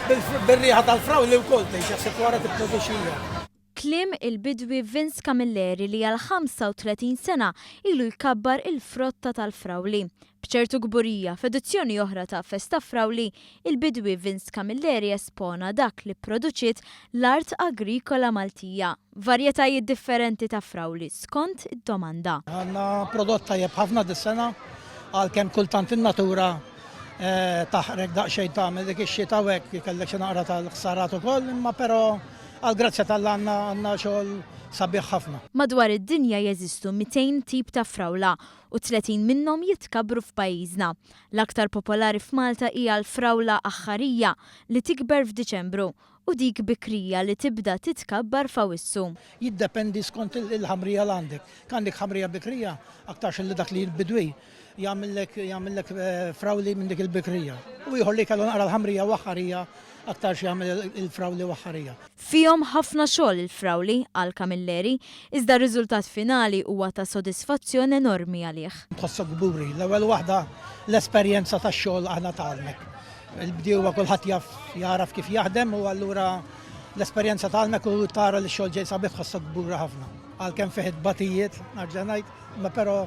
bil-riħa tal-frawli wkoll tgħix wara tipproduċija. Kliem il-bidwi Vince Camilleri li għal 35 sena ilu jkabbar il-frotta tal-frawli. B'ċertu gburija f'edizzjoni oħra ta' Festa Frawli, il-bidwi Vince Camilleri espona dak li produċiet l-art agrikola Maltija. Varjetajiet differenti ta' frawli skont id-domanda. Għandna prodott tajjeb ħafna dis-sena għalkemm kultant in-natura taħrek daqsxejn tagħmel dik ix-xita hekk kellek xi naqra tal-ħsarat ukoll, imma però għal-grazzja tal-għanna xogħol sabiħ ħafna. Madwar id-dinja jeżistu 200 tip ta' frawla u 30 minnhom jitkabru f'pajjiżna. L-aktar popolari f'Malta hija l-frawla aħħarija li tikber f'Diċembru u dik bikrija li tibda titkabbar f'Awwissu. Jiddependi skont il-ħamrija l għandek. Għandek ħamrija bikrija aktarx li dak li l-bidwi jagħmellek frawli minn dik il-bikrija. U ieħor li kellu naqra l-ħamrija u aħħarija aktarx jagħmel il-frawli u aħħarija. Fihom ħafna xogħol il-frawli għal Camilleri, iżda r-riżultat finali huwa ta' sodisfazzjon enormi għalih. Tħossok gburi, l-ewwel waħda l-esperjenza tax-xogħol aħna tagħlmek. Il-bdiewa kulħadd jaraf kif jaħdem u allura l-esperjenza tagħlmek u tara li x-xogħol ġej sabiħ tħossok gbura ħafna. Għalkemm fih batijiet, narġa' ngħid, ma però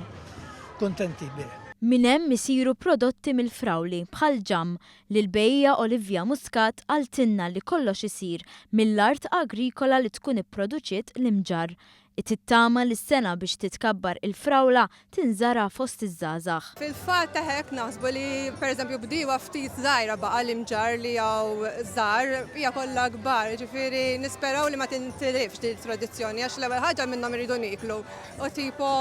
kuntenti bih. Min hemm isiru prodotti mill-frawli bħal ġamm li l-bejja Olivia Muscat għaltinna li kollox isir mill-art agrikola li tkun ipproduċiet l-imġar. It-tittama li s-sena biex titkabbar il-frawla tinżara fost iż-żgħażagħ. Fil-fatt hekk naħsbu li pereżempju bdiewa ftit żgħira baqa' l-imġar li jew żgħar hija kollha kbar, ġifieri nisperaw li ma tintilifx din tradizzjoni għax l-ewwel ħaġa minnhom iridu niklu. U tipo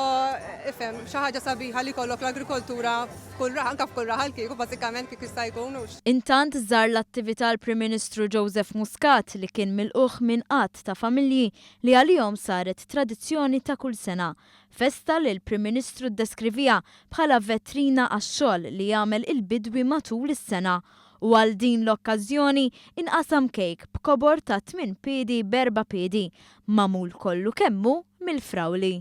ifhem xi ħaġa sabiħa li jkollok l-agrikoltura f'kull raħal anke f'kull raħal kieku bażikament kif jista' jkun. Intant żar l-attività l-Prim Ministru Joseph Muscat li kien milquh minn qatt ta' familji li għalihom saret tradizzjoni ta' kull sena. Festa li l-Prim Ministru ddeskrivija bħala vetrina għax-xogħol li jagħmel il-bidwi matul is-sena. U għal din l-okkażjoni inqasam kejk b'kobor ta' 8 piedi b'4 piedi, magħmul kollu kemmu mill-frawli.